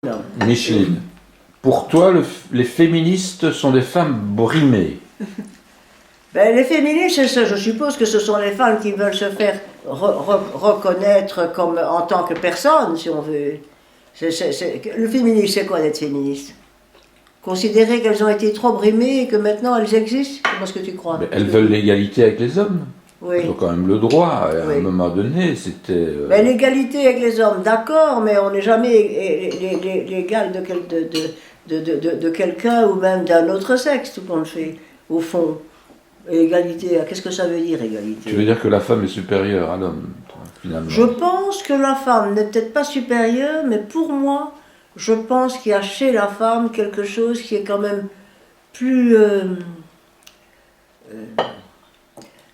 Non. Micheline, pour toi, les féministes sont des femmes brimées. Ben, les féministes, c'est ça. Je suppose que ce sont les femmes qui veulent se faire reconnaître comme, en tant que personne, si on veut. Le féminisme, c'est quoi d'être féministe? Considérer qu'elles ont été trop brimées et que maintenant elles existent? Comment est-ce que tu crois? Mais elles veulent l'égalité avec les hommes. Oui. Elles ont quand même le droit. À Oui. un moment donné, c'était... Ben, l'égalité avec les hommes, d'accord, mais on n'est jamais l'égal de quelqu'un ou même d'un autre sexe, tout compte fait, au fond. Égalité, qu'est-ce que ça veut dire, égalité? Tu veux dire que la femme est supérieure à l'homme, finalement? Je pense que la femme n'est peut-être pas supérieure, mais pour moi, je pense qu'il y a chez la femme quelque chose qui est quand même plus...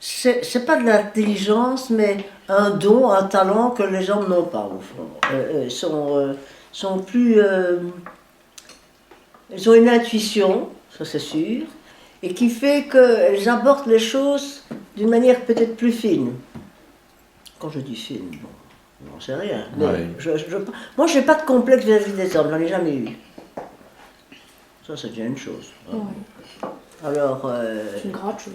c'est pas de l'intelligence, mais un don, un talent que les hommes n'ont pas, au fond. Sont plus... Ils ont une intuition, ça c'est sûr, et qui fait qu'elles abordent les choses d'une manière peut-être plus fine. Quand je dis fine, bon, j'en sais rien. Mais Ouais. moi, je n'ai pas de complexe vis-à-vis des hommes, j'en ai jamais eu. Ça, c'est déjà une chose. Ouais. Alors, C'est une grande chose.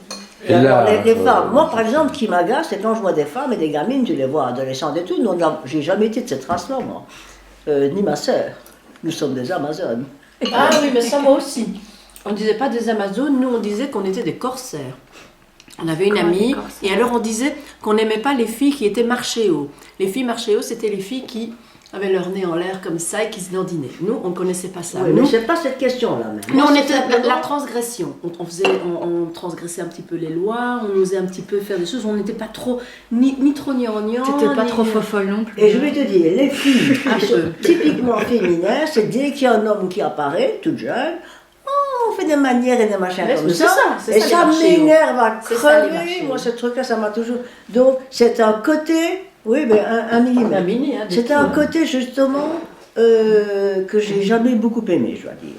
et alors, les femmes, moi par exemple, qui m'agace, c'est quand je vois des femmes et des gamines, tu les vois adolescentes et tout, j'ai jamais été de cette race-là, moi. Ni ma sœur. Nous sommes des Amazones. Ah oui, mais ça moi aussi. On ne disait pas des Amazones, nous on disait qu'on était des corsaires. On avait une amie, et alors on disait qu'on n'aimait pas les filles qui étaient marchéos. Les filles marchéos, c'était les filles qui avaient leur nez en l'air comme ça et qui se dandinaient. Nous, on ne connaissait pas ça. Oui, Nous, mais c'est pas cette question-là même. nous, Moi, on c'est était simplement- la transgression. On transgressait un petit peu les lois, on osait un petit peu faire des choses. On n'était pas trop, ni trop gnangnan. T'étais pas ni- trop fofolle non plus. Et je vais te dire, les filles Un qui sont peu. typiquement féminines, c'est dès qu'il y a un homme qui apparaît, toute jeune, oh, on fait des manières et des machins Mais comme c'est ça. c'est Et les ça marchéos. m'énerve à C'est ça, les crever. marchéos. Moi, ce truc-là, ça m'a toujours. Donc, c'est un côté, oui, mais un millimètre. Un mini, hein, des C'est un tout, hein. côté, justement, que j'ai jamais beaucoup aimé, je dois dire.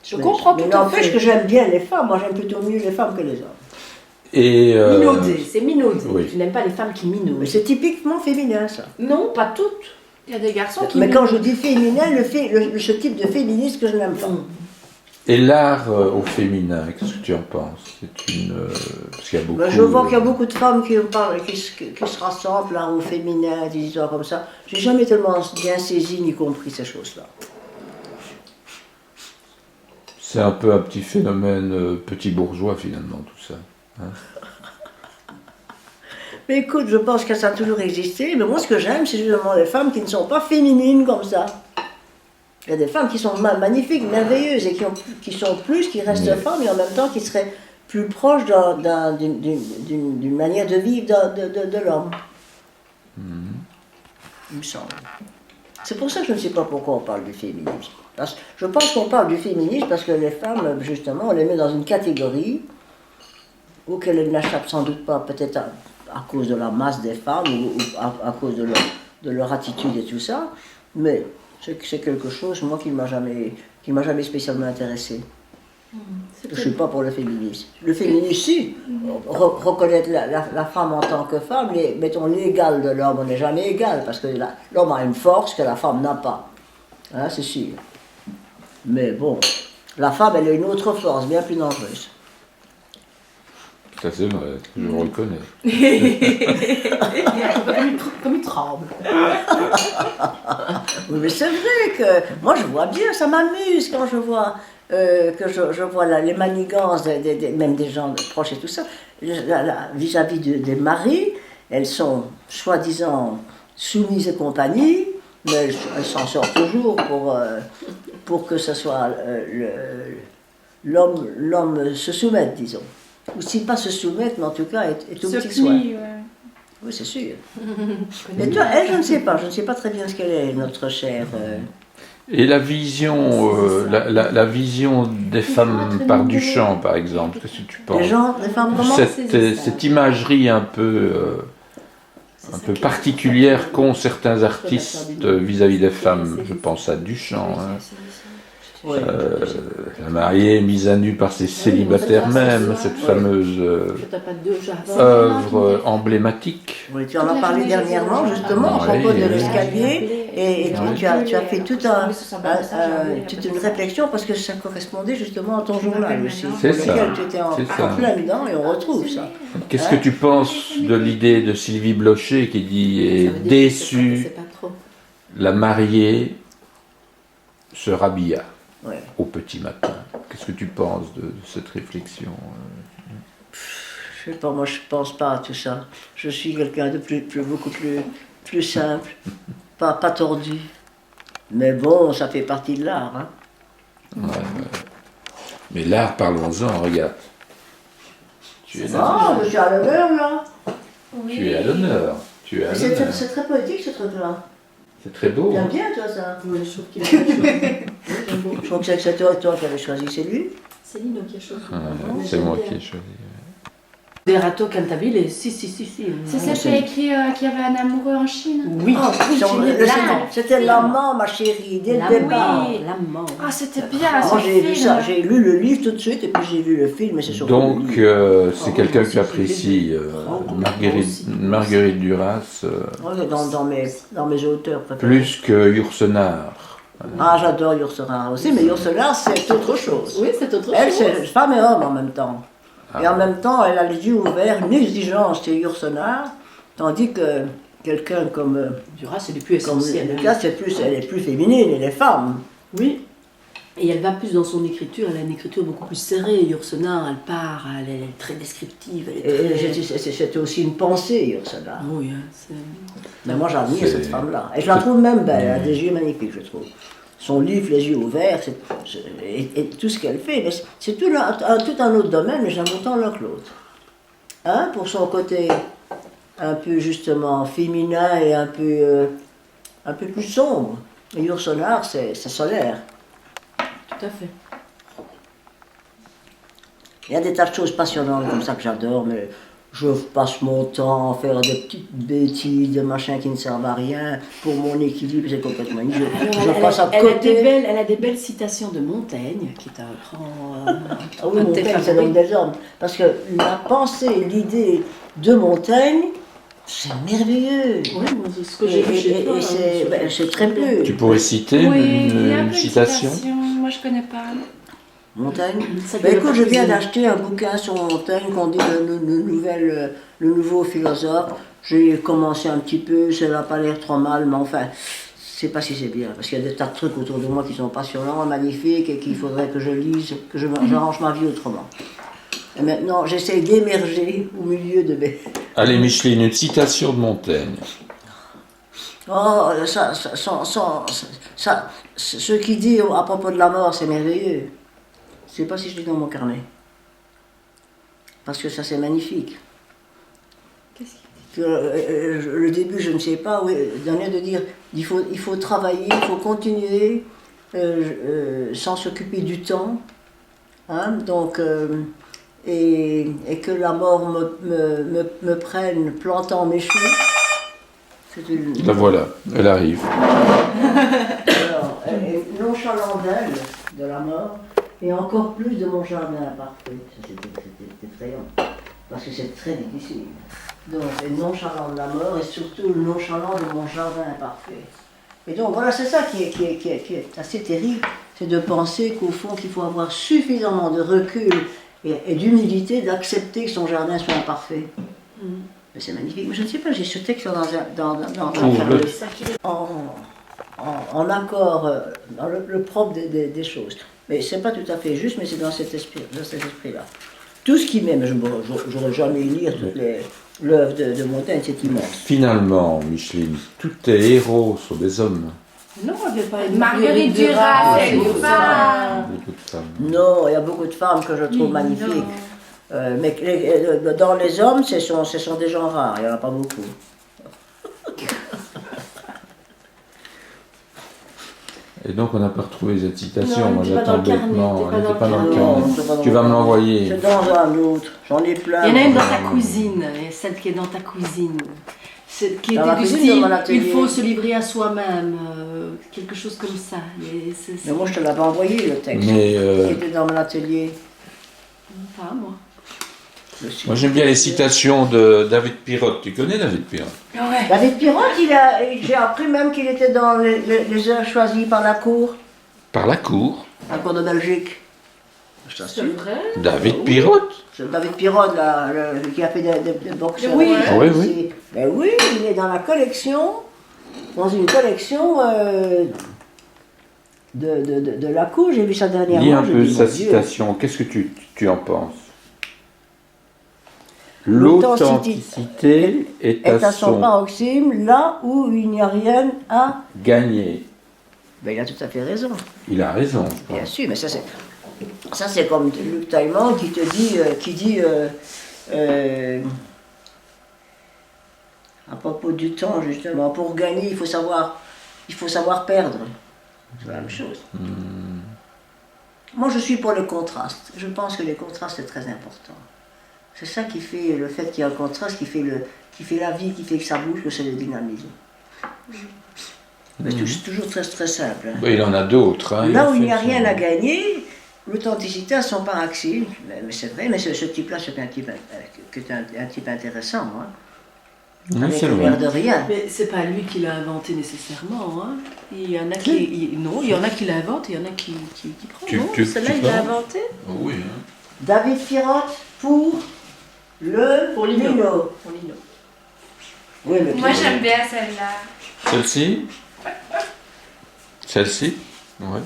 Je comprends mais tout à n'empêche fait. que j'aime bien les femmes. Moi, j'aime plutôt mieux les femmes que les hommes. Et, Minauder, c'est minauder. oui. Tu n'aimes pas les femmes qui Mais minaudent. c'est typiquement féminin, ça. Non, pas toutes. Il y a des garçons qui. Mais quand je dis féminin, ce type de féminisme que je n'aime pas. et l'art au féminin, qu'est-ce que tu en penses? C'est une... parce qu'il y a beaucoup... Ben, je vois qu'il y a beaucoup de femmes qui se rassemblent là, au féminin, des histoires comme ça. J'ai jamais tellement bien saisi ni compris ces choses-là. C'est un peu un petit phénomène petit bourgeois, finalement, tout ça. Hein? Mais écoute, je pense que ça a toujours existé. Mais moi, ce que j'aime, c'est justement les femmes qui ne sont pas féminines comme ça. Il y a des femmes qui sont magnifiques, merveilleuses, et qui sont plus, qui restent Mais- femmes, et en même temps qui seraient plus proches d'une manière de vivre de l'homme. Il me semble. C'est pour ça que je ne sais pas pourquoi on parle du féminisme. Je pense qu'on parle du féminisme parce que les femmes, justement, on les met dans une catégorie auquel elles n'échappent sans doute pas, peut-être à cause de la masse des femmes ou à cause de leur attitude et tout ça, mais c'est quelque chose, moi, qui m'a jamais spécialement intéressé. Je ne suis pas pour le féminisme. Le féminisme, si, reconnaître la femme en tant que femme, mettons l'égal de l'homme, on n'est jamais égal, parce que l'homme a une force que la femme n'a pas. Hein, c'est sûr. Mais bon, la femme, elle a une autre force, bien plus dangereuse. Ça, c'est vrai, je le reconnais. Comme il tremble. Oui, mais c'est vrai que moi je vois bien, ça m'amuse quand je vois je vois les manigances même des gens proches et tout ça, vis-à-vis des elles sont soi-disant soumises et compagnie, mais elles s'en sortent toujours pour que ce soit l'homme se soumette, disons. Ou si pas se soumettre, mais en tout cas est au petit soin. Oui, c'est sûr. Et toi, elle, je ne sais pas très bien ce qu'elle est, notre chère. Et la vision, la vision des femmes par Duchamp, par exemple, qu'est-ce que tu penses? Les femmes comment? Cette imagerie un peu particulière qu'ont certains artistes vis-à-vis des femmes. Je pense à Duchamp. Hein. Oui. La mariée mise à nu par ses célibataires même, cette fameuse T'as pas deux jardins. œuvre emblématique. Oui, tu en as parlé dernièrement, justement, à Oui, propos de oui. l'escalier, et Oui. tu as fait toute une réflexion parce que ça correspondait justement à ton journal aussi, C'est pour ça, lequel tu étais c'est ça. en plein dedans, et on retrouve ça. Qu'est-ce que tu penses de l'idée de Sylvie Blocher qui dit « est déçue, C'est pas trop. la mariée se rhabilla Ouais. au petit matin ». Qu'est-ce que tu penses de cette réflexion? Je sais pas, moi je pense pas à tout ça. Je suis quelqu'un de beaucoup plus simple, pas tordu. Mais bon, ça fait partie de l'art. Hein. Mais l'art, parlons-en, regarde. Tu es là. Ah, je suis à l'honneur là. Tu es à l'honneur. Tu es à l'honneur. C'est très poétique ce truc-là. C'est très beau. T'aimes Hein. bien toi ça? Oui, je trouve qu'il est chouette. Je crois que c'est toi qui avais choisi, c'est lui. C'est Lino qui a choisi. C'est moi qui ai choisi. Des râteaux Cantabile, et si. C'est celle qui a écrit qu'il y avait un amoureux en Chine. Oui, Ah, c'était l'amant, ma chérie, dès le départ. L'amant. Ah, c'était bien, Moi ce j'ai vu ça, film. j'ai lu le livre tout de suite et puis j'ai vu le film et c'est surtout le Donc, livre. c'est quelqu'un que tu apprécies, Marguerite Duras, Ouais, dans mes auteurs préférés. plus que Yourcenar. Ah, j'adore Yourcenar aussi, mais Yourcenar c'est autre chose. Oui, c'est autre chose. Elle, c'est femme et homme en même temps. Et en même temps, elle a les yeux ouverts, une exigence chez Yourcenar, tandis que quelqu'un comme Duras, c'est du plus essentiel. Lucas, elle est plus féminine, elle est femme. Oui. Et elle va plus dans son écriture, elle a une écriture beaucoup plus serrée. Yourcenar, elle part, elle est très descriptive. Elle est très... C'était aussi une pensée, Yourcenar. Oui, hein, c'est... Mais moi j'admire C'est- cette femme-là. Et je la trouve même belle, elle a des yeux magnifiques, je trouve. Son livre, les yeux ouverts, et tout ce qu'elle fait, mais c'est tout un autre domaine, mais j'aime autant l'un que l'autre. Hein, pour son côté un peu justement féminin et un peu plus sombre. Et Yourcenar, c'est solaire. Tout à fait. Il y a des tas de choses passionnantes comme ça que j'adore, mais je passe mon temps à faire des petites bêtises, des machins qui ne servent à rien. Pour mon équilibre, c'est complètement inutile. Je passe à côté. Elle a des belles citations de Montaigne, qui est un grand... Ah oui, Montaigne, c'est l'homme des hommes. Parce que la pensée, l'idée de Montaigne, c'est merveilleux. Oui, moi, c'est ce que j'ai vu chez toi. Et c'est très peu. Tu pourrais citer Oui, il y a une plein de citation? citations. Moi, je connais pas. Montaigne. Ça Ben, devait écoute, pas je viens cuisiner. d'acheter un bouquin sur Montaigne qu'on dit le nouveau philosophe. J'ai commencé un petit peu, ça n'a pas l'air trop mal, mais enfin, je sais pas si c'est bien, parce qu'il y a des tas de trucs autour de moi qui sont passionnants, magnifiques, et qu'il faudrait que je lise, que j'arrange ma vie autrement. Et maintenant, j'essaie d'émerger au milieu de mes... Allez, Micheline, une citation de Montaigne. Oh, ce qu'il dit à propos de la mort, c'est merveilleux. Je ne sais pas si je l'ai dans mon carnet. Parce que ça, c'est magnifique. Le début, je ne sais pas. Oui, le dernier de dire, il faut travailler, il faut continuer sans s'occuper du temps. Hein, donc, et que la mort me prenne plantant mes choux. La voilà, elle arrive. Alors, elle est nonchalante d'elle, de la mort, et encore plus de mon jardin imparfait. Ça, c'était effrayant, parce que c'est très difficile. Donc, elle est nonchalante de la mort, et surtout nonchalant de mon jardin imparfait. Et donc, voilà, c'est ça qui est assez terrible, c'est de penser qu'au fond, qu'il faut avoir suffisamment de recul et d'humilité d'accepter que son jardin soit imparfait. Mais c'est magnifique. Mais je ne sais pas, j'ai ce texte dans Trouve-le. en accord, dans le propre des choses. Mais c'est pas tout à fait juste, mais c'est dans cet esprit-là. Tout ce qui m'aime, je n'aurais jamais lire toute l'œuvre de Montaigne, c'est immense. Finalement, Micheline, tous tes héros sont des hommes. Non, il n'y a pas une Marguerite Duras, c'est une femme. Beaucoup de femmes. Non, il y a beaucoup de femmes que je trouve magnifiques. Mais dans les hommes, ce sont des gens rares, il n'y en a pas beaucoup. Et donc, on n'a pas retrouvé cette citation. Non, Moi, elle était pas j'attends dans le carnet, bêtement. Elle elle était n'était pas pas dans dans le le carnet. Non, c'est pas dans Tu le vas me carnet. l'envoyer. C'est dans un autre, j'en ai plein. Il y en a une dans ta cuisine, et celle qui est dans ta cuisine. Qui Dans était la du cuisine, style, dans mon atelier. il faut se livrer à soi-même. quelque chose comme ça. Mais moi, je te l'avais envoyé, le texte. Mais Qui était dans mon atelier. Pas moi. moi j'aime bien les citations de David Pirotte. Tu connais David Pirotte? Ouais. David Pirotte, j'ai appris même qu'il était dans les heures choisies par la cour. Par la cour. La cour de Belgique. Je C'est t'assure. vrai. David Pirotte. C'est David Pirotte, là, qui a fait des boxeurs. Oui. Oui, oui. Ben oui, il est dans la collection, dans une collection de la cour. J'ai vu ça dernièrement. Lis un j'ai peu dit, sa mon Dieu. citation. Qu'est-ce que tu en penses? L'authenticité L'authenticité est est à à son son paroxysme là où il n'y a rien à... gagner. Ben, il a tout à fait raison. Il a raison, je Bien pense. sûr, mais ça c'est comme Luc Taillement qui te dit, à propos du temps justement, pour gagner il faut savoir perdre. C'est la même chose. Moi je suis pour le contraste. Je pense que le contraste est très important. C'est ça qui fait le fait qu'il y a un contraste, qui fait la vie, qui fait que ça bouge, que c'est le dynamisme. Mais c'est toujours très très simple. Hein. Bah, il en a d'autres. Hein, Là où il fait n'y a son- rien à gagner, l'authenticité a son paroxysme. Mais c'est vrai, mais ce type-là, c'est un type, un type intéressant. Hein. Oui, Avec c'est l'air vrai. de rien. Mais c'est pas lui qui l'a inventé nécessairement. Hein. Il y en a qui, non, il y en a qui l'inventent, il y en a qui prennent. Non, celle-là, il l'a inventé. Oui. Hein. David Pirotte pour le Pour Lino. Lino. Pour Lino. Oui, mais Moi j'aime bien celle-là. Celle-ci? Celle-ci? Oui.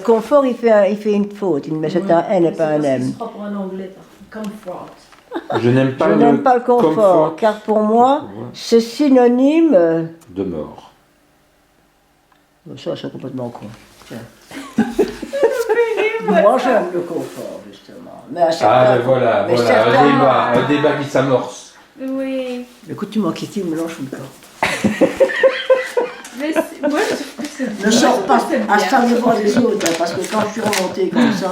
Confort, il fait une faute. Il met c'est un N et pas un M. C'est pas pour un anglais, par contre. Comfort. Je n'aime pas, Je n'aime pas le confort, car pour moi, c'est synonyme... de mort. Ça, c'est complètement con. Tiens. Moi, j'aime le confort, justement. Mais à Ah, certains- ben voilà, mais voilà, certains- un débat qui s'amorce. Oui. Écoute, tu m'as quitté, me lâche le corps. Mais moi je trouve que c'est Ne sors pas c'est à bien. ça les voix des autres, hein, parce que quand je suis remontée comme ça,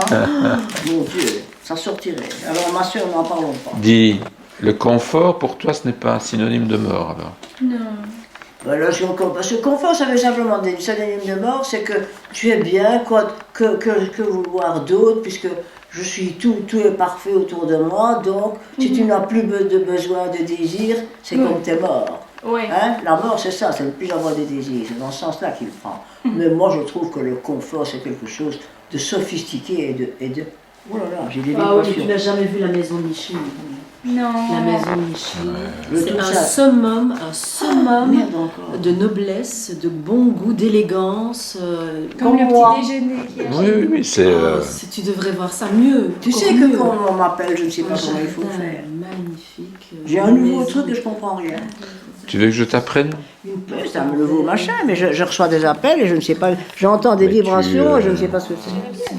mon Dieu, ça sortirait. Alors, ma soeur, n'en parlons pas. Dis, le confort, pour toi, ce n'est pas un synonyme de mort, alors? Non. Voilà, parce que confort, ça veut simplement dire une synonyme de mort, c'est que tu es bien, quoi, que vouloir d'autre, puisque je suis tout est parfait autour de moi, donc si tu n'as plus de besoin de désir, c'est comme t'es mort. Oui. Hein? La mort, c'est ça, c'est ne plus avoir des désirs, c'est dans ce sens-là qu'il prend. Mais moi, je trouve que le confort, c'est quelque chose de sophistiqué et de... Oh là là, j'ai des Ah oui, vibrations. tu n'as jamais vu la maison Micheline. Non. La maison Micheline. Le C'est tout un ça. summum Merde encore. de noblesse, de bon goût, d'élégance. Comme le moi. petit déjeuner qui a Oui, oui, oui, c'est... Tu devrais voir ça mieux. Tu encore sais que mieux. quand on m'appelle, je ne sais pas Un comment il faut jardin faire. magnifique. J'ai un une nouveau maison. truc et je comprends rien. Tu veux que je t'apprenne? C'est un nouveau machin, mais je reçois des appels et je ne sais pas, j'entends des Mais tu, vibrations et je ne sais pas ce que c'est.